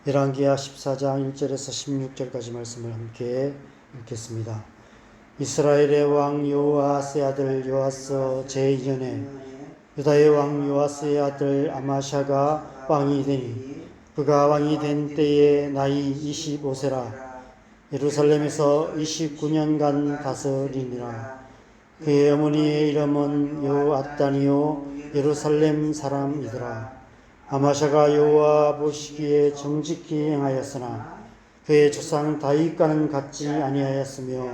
열왕기하 14장 1절에서 16절까지 말씀을 함께 읽겠습니다. 이스라엘의 왕 요아스의 아들 요아스 제2년에 유다의 왕 요아스의 아들 아마샤가 왕이 되니 그가 왕이 된 때에 나이 25세라 예루살렘에서 29년간 다스리니라. 그의 어머니의 이름은 요앗단이요 예루살렘 사람이더라. 아마샤가 여호와 보시기에 정직히 행하였으나 그의 조상 다윗과는 같지 아니하였으며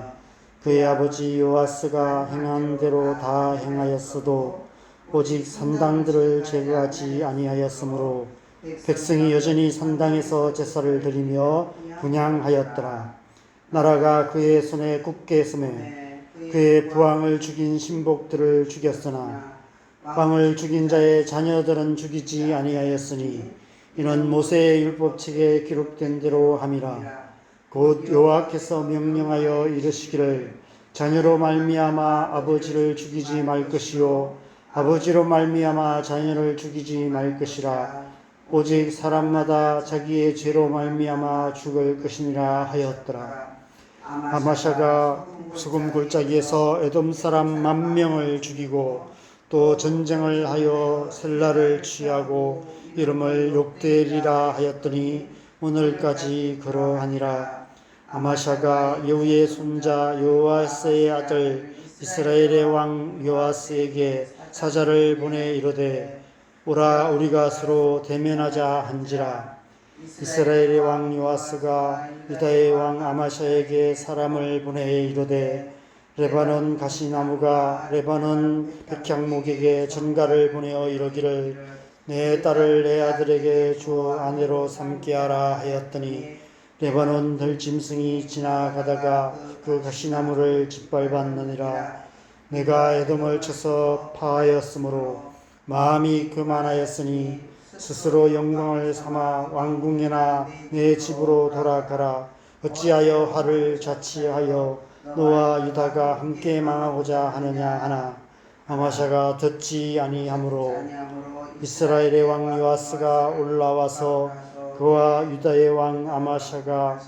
그의 아버지 요아스가 행한 대로 다 행하였어도 오직 산당들을 제거하지 아니하였으므로 백성이 여전히 산당에서 제사를 드리며 분향하였더라. 나라가 그의 손에 굳게 서매 그의 부왕을 죽인 신복들을 죽였으나 왕을 죽인 자의 자녀들은 죽이지 아니하였으니 이는 모세의 율법책에 기록된 대로 함이라. 곧 여호와께서 명령하여 이르시기를 자녀로 말미암아 아버지를 죽이지 말 것이요 아버지로 말미암아 자녀를 죽이지 말 것이라. 오직 사람마다 자기의 죄로 말미암아 죽을 것이니라 하였더라. 아마샤가 소금 골짜기에서 에돔 사람 10,000명을 죽이고 또 전쟁을 하여 셀라를 취하고 이름을 욕되리라 하였더니 오늘까지 그러하니라. 아마샤가 여우의 손자 요아스의 아들 이스라엘의 왕 요아스에게 사자를 보내 이르되 오라 우리가 서로 대면하자 한지라. 이스라엘의 왕 요아스가 유다의 왕 아마샤에게 사람을 보내 이르되 레바논 가시나무가 레바논 백향목에게 전가를 보내어 이르기를 내 딸을 내 아들에게 주 아내로 삼게 하라 하였더니 레바논 들짐승이 지나가다가 그 가시나무를 짓밟았느니라. 내가 에돔을 쳐서 파하였으므로 마음이 교만하였으니 스스로 영광을 삼아 왕궁이나 내 집으로 돌아가라. 어찌하여 화를 자치하여 너와 유다가 함께 망하고자 하느냐 하나 아마샤가 듣지 아니하므로 이스라엘의 왕 요아스가 올라와서 그와 유다의 왕 아마샤가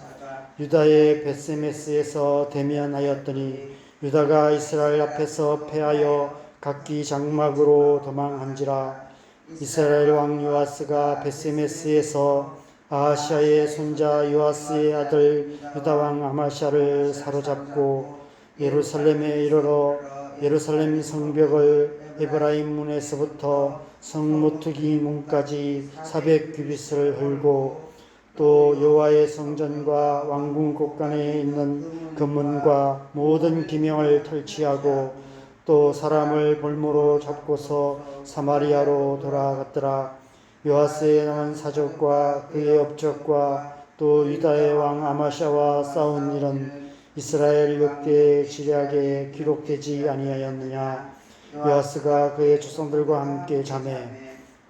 유다의 벳세메스에서 대면하였더니 유다가 이스라엘 앞에서 패하여 각기 장막으로 도망한지라. 이스라엘 왕 요아스가 벳세메스에서 아하시아의 손자 요아스의 아들 유다왕 아마샤를 사로잡고 예루살렘에 이르러 예루살렘 성벽을 에브라임 문에서부터 성모투기 문까지 400규빗을 헐고 또 여호와의 성전과 왕궁 곳간에 있는 금문과 모든 기명을 탈취하고 또 사람을 볼모로 잡고서 사마리아로 돌아갔더라. 요아스의 남은 사적과 그의 업적과 또 유다의 왕 아마샤와 싸운 일은 이스라엘 역대 지략에 기록되지 아니하였느냐. 요아스가 그의 조상들과 함께 자매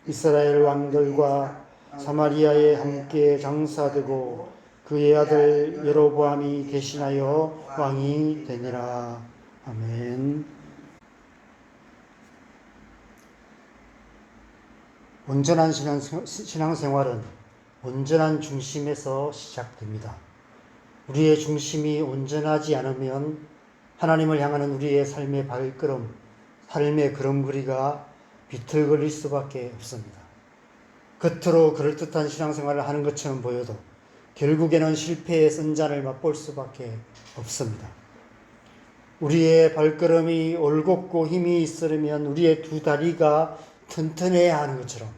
이스라엘 왕들과 사마리아에 함께 장사되고 그의 아들 여로보암이 대신하여 왕이 되니라. 아멘. 온전한 신앙생활은 온전한 중심에서 시작됩니다. 우리의 중심이 온전하지 않으면 하나님을 향하는 우리의 삶의 발걸음, 삶의 걸음걸이가 비틀거릴 수밖에 없습니다. 겉으로 그럴듯한 신앙생활을 하는 것처럼 보여도 결국에는 실패의 선잔을 맛볼 수밖에 없습니다. 우리의 발걸음이 올곧고 힘이 있으려면 우리의 두 다리가 튼튼해야 하는 것처럼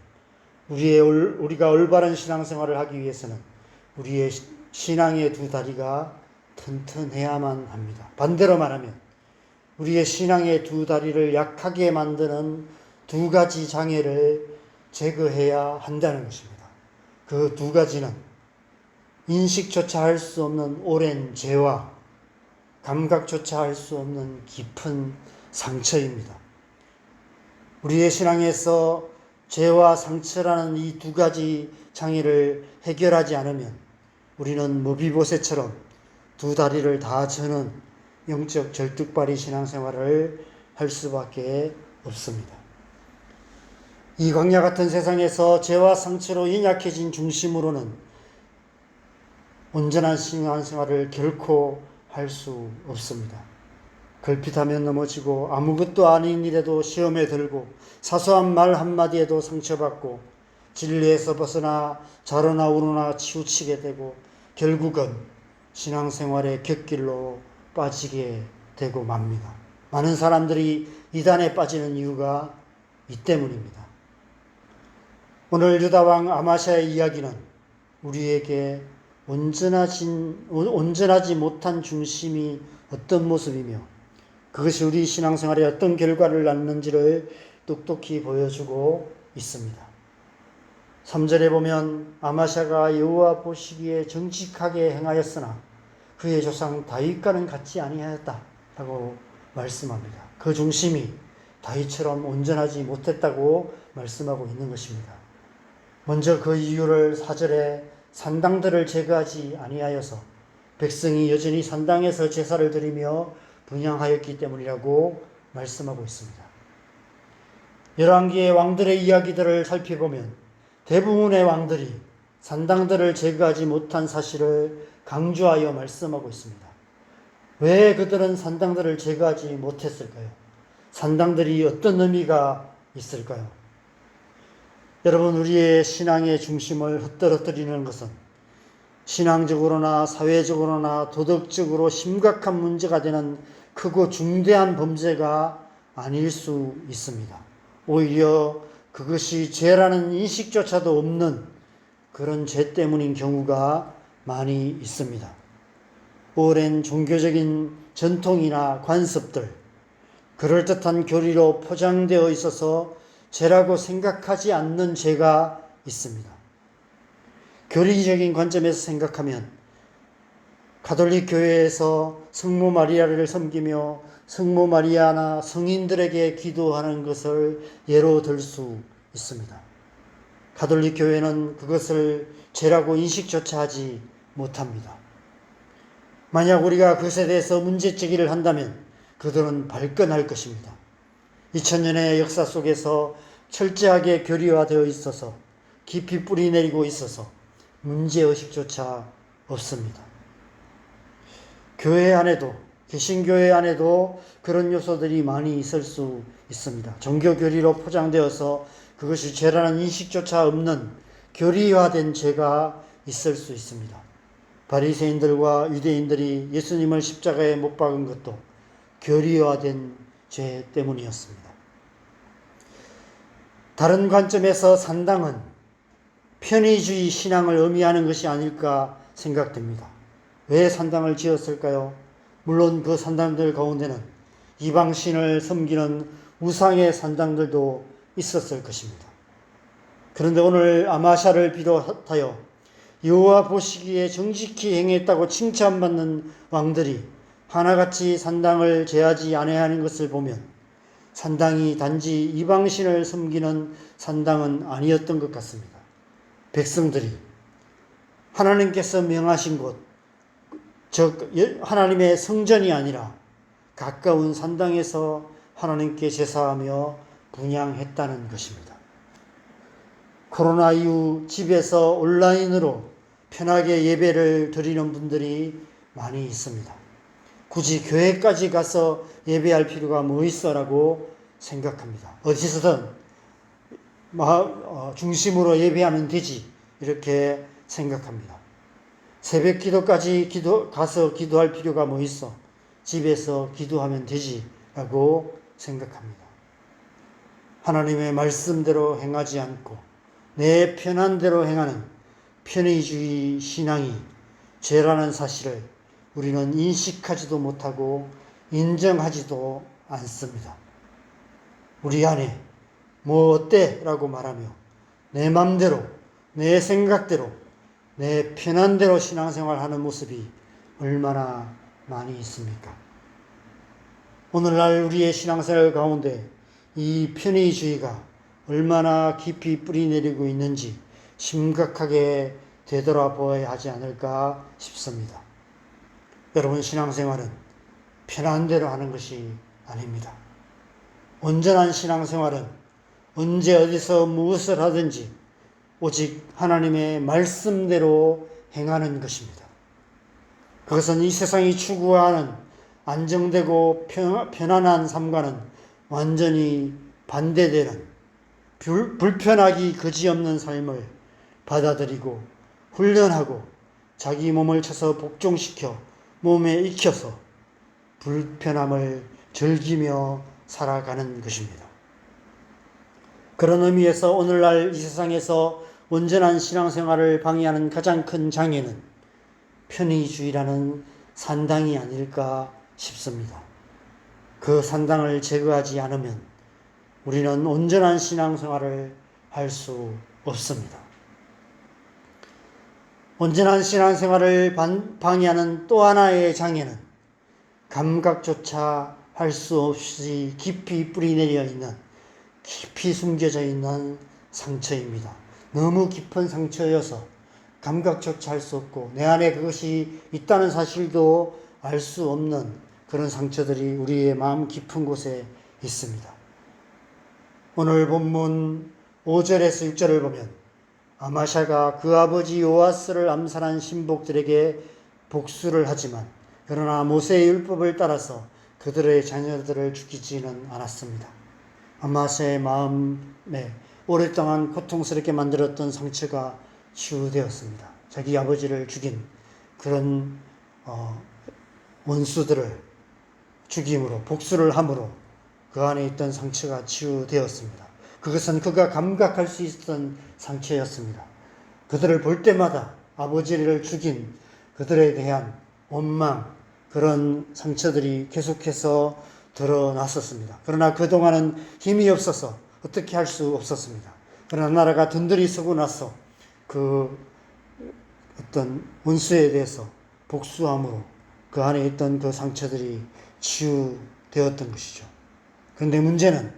우리가 올바른 신앙생활을 하기 위해서는 우리의 신앙의 두 다리가 튼튼해야만 합니다. 반대로 말하면 우리의 신앙의 두 다리를 약하게 만드는 두 가지 장애를 제거해야 한다는 것입니다. 그 두 가지는 인식조차 할 수 없는 오랜 죄와 감각조차 할 수 없는 깊은 상처입니다. 우리의 신앙에서 죄와 상처라는 이 두 가지 장애를 해결하지 않으면 우리는 모비보셋처럼 두 다리를 다 저는 영적 절뚝발이 신앙생활을 할 수밖에 없습니다. 이 광야 같은 세상에서 죄와 상처로 연약해진 중심으로는 온전한 신앙생활을 결코 할 수 없습니다. 걸핏하면 넘어지고 아무것도 아닌 일에도 시험에 들고 사소한 말 한마디에도 상처받고 진리에서 벗어나 자르나 우르나 치우치게 되고 결국은 신앙생활의 곁길로 빠지게 되고 맙니다. 많은 사람들이 이단에 빠지는 이유가 이 때문입니다. 오늘 유다왕 아마샤의 이야기는 우리에게 온전하지 못한 중심이 어떤 모습이며 그것이 우리 신앙생활에 어떤 결과를 낳는지를 똑똑히 보여주고 있습니다. 3절에 보면 아마샤가 여호와 보시기에 정직하게 행하였으나 그의 조상 다윗과는 같지 아니하였다 라고 말씀합니다. 그 중심이 다윗처럼 온전하지 못했다고 말씀하고 있는 것입니다. 먼저 그 이유를 4절에 산당들을 제거하지 아니하여서 백성이 여전히 산당에서 제사를 드리며 분향하였기 때문이라고 말씀하고 있습니다. 열왕기의 왕들의 이야기들을 살펴보면 대부분의 왕들이 산당들을 제거하지 못한 사실을 강조하여 말씀하고 있습니다. 왜 그들은 산당들을 제거하지 못했을까요? 산당들이 어떤 의미가 있을까요? 여러분, 우리의 신앙의 중심을 흩어뜨리는 것은 신앙적으로나 사회적으로나 도덕적으로 심각한 문제가 되는 크고 중대한 범죄가 아닐 수 있습니다. 오히려 그것이 죄라는 인식조차도 없는 그런 죄 때문인 경우가 많이 있습니다. 오랜 종교적인 전통이나 관습들, 그럴듯한 교리로 포장되어 있어서 죄라고 생각하지 않는 죄가 있습니다. 교리적인 관점에서 생각하면 가톨릭 교회에서 성모 마리아를 섬기며 성모 마리아나 성인들에게 기도하는 것을 예로 들 수 있습니다. 가톨릭 교회는 그것을 죄라고 인식조차 하지 못합니다. 만약 우리가 그것에 대해서 문제제기를 한다면 그들은 발끈할 것입니다. 2000년의 역사 속에서 철저하게 교리화되어 있어서 깊이 뿌리내리고 있어서 문제의식조차 없습니다. 교회 안에도, 개신교회 안에도 그런 요소들이 많이 있을 수 있습니다. 종교교리로 포장되어서 그것이 죄라는 인식조차 없는 교리화된 죄가 있을 수 있습니다. 바리새인들과 유대인들이 예수님을 십자가에 못 박은 것도 교리화된 죄 때문이었습니다. 다른 관점에서 산당은 편의주의 신앙을 의미하는 것이 아닐까 생각됩니다. 왜 산당을 지었을까요? 물론 그 산당들 가운데는 이방신을 섬기는 우상의 산당들도 있었을 것입니다. 그런데 오늘 아마샤를 비롯하여 여호와 보시기에 정직히 행했다고 칭찬받는 왕들이 하나같이 산당을 제하지 아니하는 것을 보면 산당이 단지 이방신을 섬기는 산당은 아니었던 것 같습니다. 백성들이 하나님께서 명하신 곳, 즉 하나님의 성전이 아니라 가까운 산당에서 하나님께 제사하며 분향했다는 것입니다. 코로나 이후 집에서 온라인으로 편하게 예배를 드리는 분들이 많이 있습니다. 굳이 교회까지 가서 예배할 필요가 뭐 있어라고 생각합니다. 어디서든 중심으로 예배하면 되지 이렇게 생각합니다. 새벽 기도까지 가서 기도할 필요가 뭐 있어? 집에서 기도하면 되지라고 생각합니다. 하나님의 말씀대로 행하지 않고 내 편한 대로 행하는 편의주의 신앙이 죄라는 사실을 우리는 인식하지도 못하고 인정하지도 않습니다. 우리 안에 뭐 어때? 라고 말하며 내 맘대로, 내 생각대로, 내 편한 대로 신앙생활하는 모습이 얼마나 많이 있습니까? 오늘날 우리의 신앙생활 가운데 이 편의주의가 얼마나 깊이 뿌리내리고 있는지 심각하게 되돌아보아야 하지 않을까 싶습니다. 여러분, 신앙생활은 편한 대로 하는 것이 아닙니다. 온전한 신앙생활은 언제 어디서 무엇을 하든지 오직 하나님의 말씀대로 행하는 것입니다. 그것은 이 세상이 추구하는 안정되고 편안한 삶과는 완전히 반대되는 불편하기 그지없는 삶을 받아들이고 훈련하고 자기 몸을 쳐서 복종시켜 몸에 익혀서 불편함을 즐기며 살아가는 것입니다. 그런 의미에서 오늘날 이 세상에서 온전한 신앙생활을 방해하는 가장 큰 장애는 편의주의라는 산당이 아닐까 싶습니다. 그 산당을 제거하지 않으면 우리는 온전한 신앙생활을 할 수 없습니다. 온전한 신앙생활을 방해하는 또 하나의 장애는 감각조차 할 수 없이 깊이 뿌리내려 있는, 깊이 숨겨져 있는 상처입니다. 너무 깊은 상처여서 감각조차 할 수 없고 내 안에 그것이 있다는 사실도 알 수 없는 그런 상처들이 우리의 마음 깊은 곳에 있습니다. 오늘 본문 5절에서 6절을 보면 아마샤가 그 아버지 요아스를 암살한 신복들에게 복수를 하지만 그러나 모세의 율법을 따라서 그들의 자녀들을 죽이지는 않았습니다. 아마샤의 마음에 오랫동안 고통스럽게 만들었던 상처가 치유되었습니다. 자기 아버지를 죽인 그런 원수들을 죽임으로 복수를 함으로 그 안에 있던 상처가 치유되었습니다. 그것은 그가 감각할 수 있었던 상처였습니다. 그들을 볼 때마다 아버지를 죽인 그들에 대한 원망, 그런 상처들이 계속해서 드러났었습니다. 그러나 그동안은 힘이 없어서 어떻게 할 수 없었습니다. 그러나 나라가 든든히 서고 나서 그 어떤 원수에 대해서 복수함으로 그 안에 있던 그 상처들이 치유되었던 것이죠. 그런데 문제는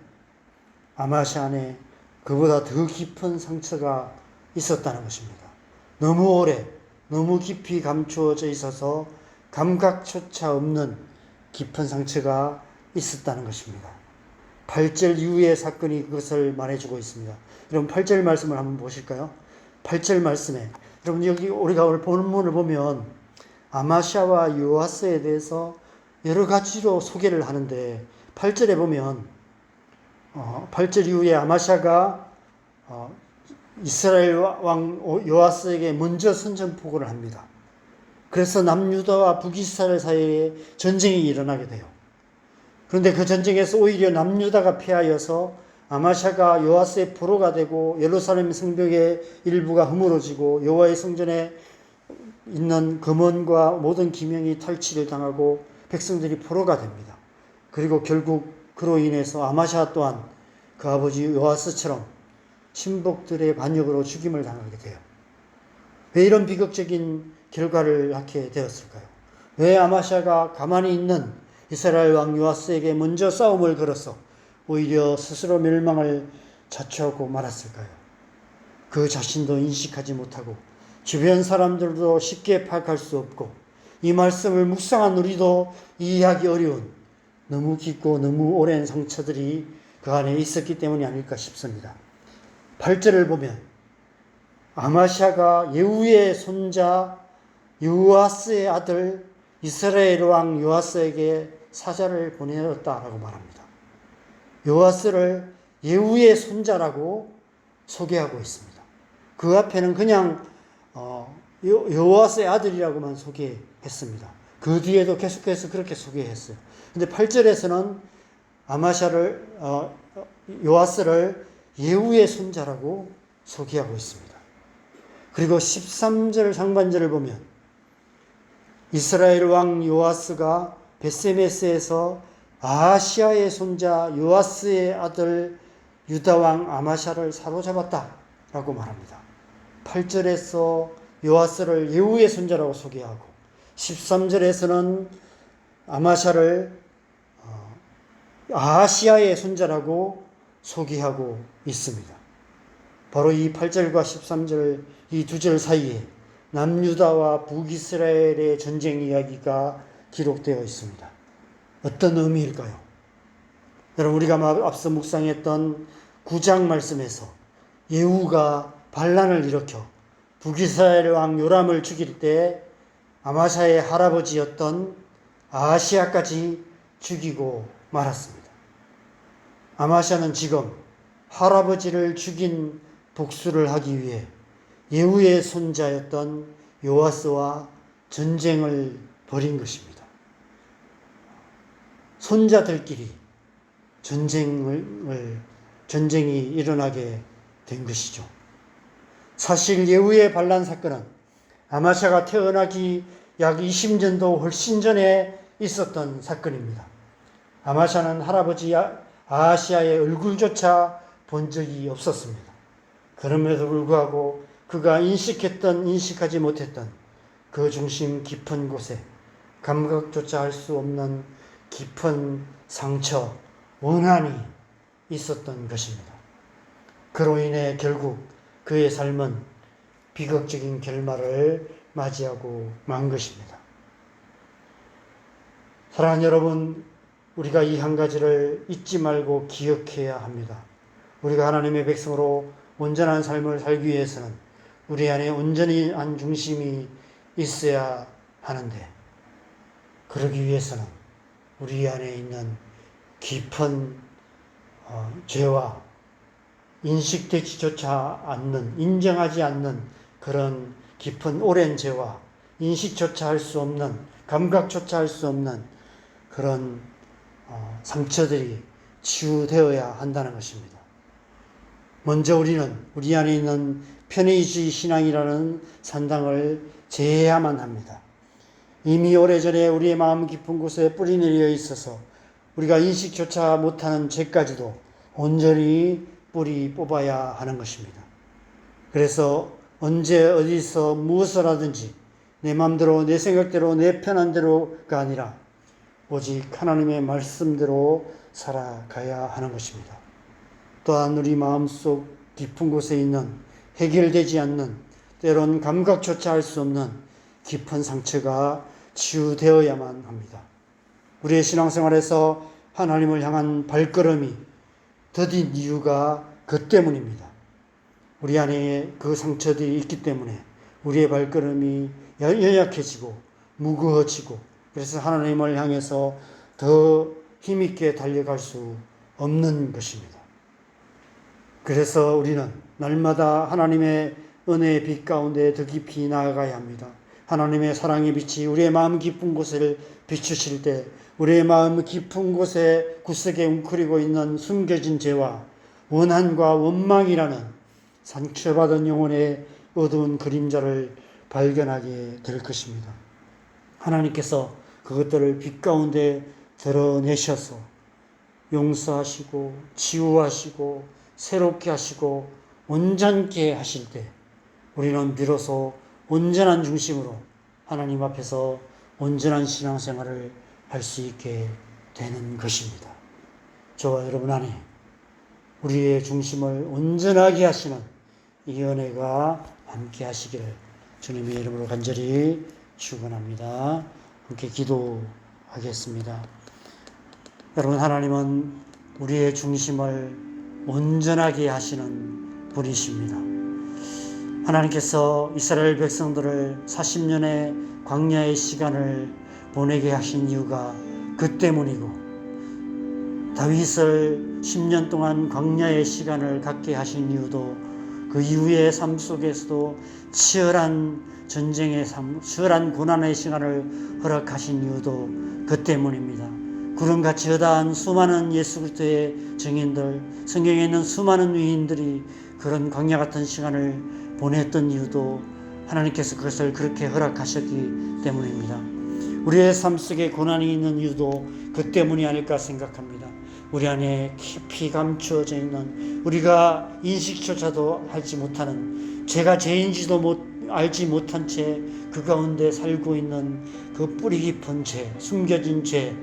아마샤 안에 그보다 더 깊은 상처가 있었다는 것입니다. 너무 오래, 너무 깊이 감추어져 있어서 감각조차 없는 깊은 상처가 있었다는 것입니다. 8절 이후의 사건이 그것을 말해주고 있습니다. 여러분 8절 말씀을 한번 보실까요? 8절 말씀에 여러분 여기 우리가 오늘 본문을 보면 아마샤와 요아스에 대해서 여러 가지로 소개를 하는데 8절에 보면 8절 이후에 아마샤가 이스라엘 왕 요아스에게 먼저 선전포고를 합니다. 그래서 남유다와 북이스라엘 사이에 전쟁이 일어나게 돼요. 그런데 그 전쟁에서 오히려 남유다가 패하여서 아마샤가 요아스의 포로가 되고 예루살렘 성벽의 일부가 허물어지고 여호와의 성전에 있는 금원과 모든 기명이 탈취를 당하고 백성들이 포로가 됩니다. 그리고 결국 그로 인해서 아마샤 또한 그 아버지 요아스처럼 신복들의 반역으로 죽임을 당하게 돼요. 왜 이런 비극적인 결과를 낳게 되었을까요? 왜 아마샤가 가만히 있는 이스라엘 왕 요아스에게 먼저 싸움을 걸어서 오히려 스스로 멸망을 자초하고 말았을까요? 그 자신도 인식하지 못하고 주변 사람들도 쉽게 파악할 수 없고 이 말씀을 묵상한 우리도 이해하기 어려운 너무 깊고 너무 오랜 상처들이 그 안에 있었기 때문이 아닐까 싶습니다. 8절을 보면 아마샤가 예후의 손자 요아스의 아들 이스라엘 왕 요아스에게 사자를 보내었다라고 말합니다. 요아스를 예후의 손자라고 소개하고 있습니다. 그 앞에는 그냥 요아스의 아들이라고만 소개했습니다. 그 뒤에도 계속해서 그렇게 소개했어요. 근데 8절에서는 아마샤를 요아스를 예후의 손자라고 소개하고 있습니다. 그리고 13절 상반절을 보면 이스라엘 왕 요아스가 베세메스에서 아하시아의 손자 요아스의 아들 유다 왕 아마샤를 사로잡았다라고 말합니다. 8절에서 요아스를 예후의 손자라고 소개하고 13절에서는 아마샤를 아하시아의 손자라고 소개하고 있습니다. 바로 이 8절과 13절 이 두 절 사이에 남유다와 북이스라엘의 전쟁 이야기가 기록되어 있습니다. 어떤 의미일까요? 여러분 우리가 앞서 묵상했던 9장 말씀에서 예후가 반란을 일으켜 북이스라엘 왕 요람을 죽일 때 아마샤의 할아버지였던 아하시야까지 죽이고 말았습니다. 아마샤는 지금 할아버지를 죽인 복수를 하기 위해 예후의 손자였던 요아스와 전쟁을 벌인 것입니다. 손자들끼리 전쟁이 일어나게 된 것이죠. 사실 예후의 반란 사건은 아마샤가 태어나기 약 20년도 훨씬 전에 있었던 사건입니다. 아마샤는 할아버지 아하시야의 얼굴조차 본 적이 없었습니다. 그럼에도 불구하고 그가 인식하지 못했던 그 중심 깊은 곳에 감각조차 할 수 없는 깊은 상처, 원한이 있었던 것입니다. 그로 인해 결국 그의 삶은 비극적인 결말을 맞이하고 만 것입니다. 사랑하는 여러분, 우리가 이 한 가지를 잊지 말고 기억해야 합니다. 우리가 하나님의 백성으로 온전한 삶을 살기 위해서는 우리 안에 온전한 중심이 있어야 하는데, 그러기 위해서는 우리 안에 있는 깊은 죄와 인식되지조차 않는, 인정하지 않는 그런 깊은 오랜 죄와 인식조차 할 수 없는, 감각조차 할 수 없는 그런 상처들이 치유되어야 한다는 것입니다. 먼저 우리는 우리 안에 있는 편의주의 신앙이라는 산당을 제해야만 합니다. 이미 오래전에 우리의 마음 깊은 곳에 뿌리 내려 있어서 우리가 인식조차 못하는 죄까지도 온전히 뿌리 뽑아야 하는 것입니다. 그래서 언제 어디서 무엇을 하든지 내 마음대로, 내 생각대로, 내 편한 대로가 아니라 오직 하나님의 말씀대로 살아가야 하는 것입니다. 또한 우리 마음속 깊은 곳에 있는 해결되지 않는, 때론 감각조차 할 수 없는 깊은 상처가 치유되어야만 합니다. 우리의 신앙생활에서 하나님을 향한 발걸음이 더딘 이유가 그 때문입니다. 우리 안에 그 상처들이 있기 때문에 우리의 발걸음이 연약해지고 무거워지고, 그래서 하나님을 향해서 더 힘있게 달려갈 수 없는 것입니다. 그래서 우리는 날마다 하나님의 은혜의 빛 가운데 더 깊이 나아가야 합니다. 하나님의 사랑의 빛이 우리의 마음 깊은 곳을 비추실 때 우리의 마음 깊은 곳에 구석에 웅크리고 있는 숨겨진 죄와 원한과 원망이라는 상처받은 영혼의 어두운 그림자를 발견하게 될 것입니다. 하나님께서 그것들을 빛 가운데 드러내셔서 용서하시고 치유하시고 새롭게 하시고 온전케 하실 때 우리는 비로소 온전한 중심으로 하나님 앞에서 온전한 신앙생활을 할 수 있게 되는 것입니다. 저와 여러분 안에 우리의 중심을 온전하게 하시는 이 은혜가 함께 하시기를 주님의 이름으로 간절히 축원합니다. 함께 기도하겠습니다. 여러분, 하나님은 우리의 중심을 온전하게 하시는 분이십니다. 하나님께서 이스라엘 백성들을 40년의 광야의 시간을 보내게 하신 이유가 그 때문이고, 다윗을 10년 동안 광야의 시간을 갖게 하신 이유도 그 이후의 삶 속에서도 치열한 전쟁의 삶, 치열한 고난의 시간을 허락하신 이유도 그 때문입니다. 구름같이 허다한 수많은 예수 그리스도의 증인들, 성경에 있는 수많은 위인들이 그런 광야 같은 시간을 보냈던 이유도 하나님께서 그것을 그렇게 허락하셨기 때문입니다. 우리의 삶 속에 고난이 있는 이유도 그 때문이 아닐까 생각합니다. 우리 안에 깊이 감추어져 있는, 우리가 인식조차도 하지 못하는, 죄가 죄인지도 알지 못한 채 그 가운데 살고 있는 그 뿌리 깊은 죄, 숨겨진 죄,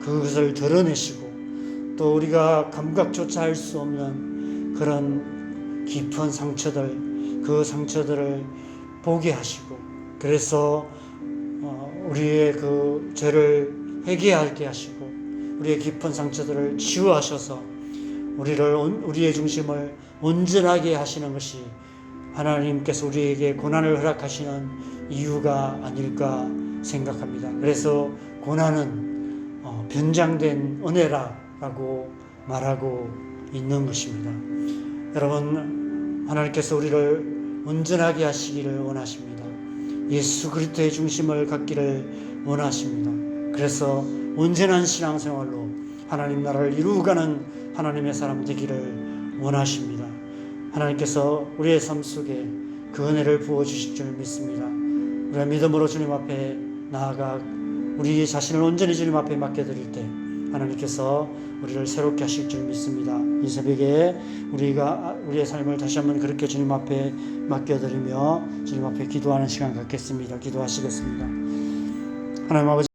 그것을 드러내시고, 또 우리가 감각조차 할 수 없는 그런 깊은 상처들, 그 상처들을 보게 하시고, 그래서 우리의 그 죄를 회개하게 하시고 우리의 깊은 상처들을 치유하셔서 우리의 중심을 온전하게 하시는 것이 하나님께서 우리에게 고난을 허락하시는 이유가 아닐까 생각합니다. 그래서 고난은 변장된 은혜라고 말하고 있는 것입니다. 여러분, 하나님께서 우리를 온전하게 하시기를 원하십니다. 예수 그리스도의 중심을 갖기를 원하십니다. 그래서 온전한 신앙생활로 하나님 나라를 이루어가는 하나님의 사람 되기를 원하십니다. 하나님께서 우리의 삶 속에 그 은혜를 부어주실 줄 믿습니다. 우리가 믿음으로 주님 앞에 나아가 우리 자신을 온전히 주님 앞에 맡겨드릴 때 하나님께서 우리를 새롭게 하실 줄 믿습니다. 이 새벽에 우리의 삶을 다시 한번 그렇게 주님 앞에 맡겨드리며 주님 앞에 기도하는 시간 갖겠습니다. 기도하시겠습니다. 하나님 아버지,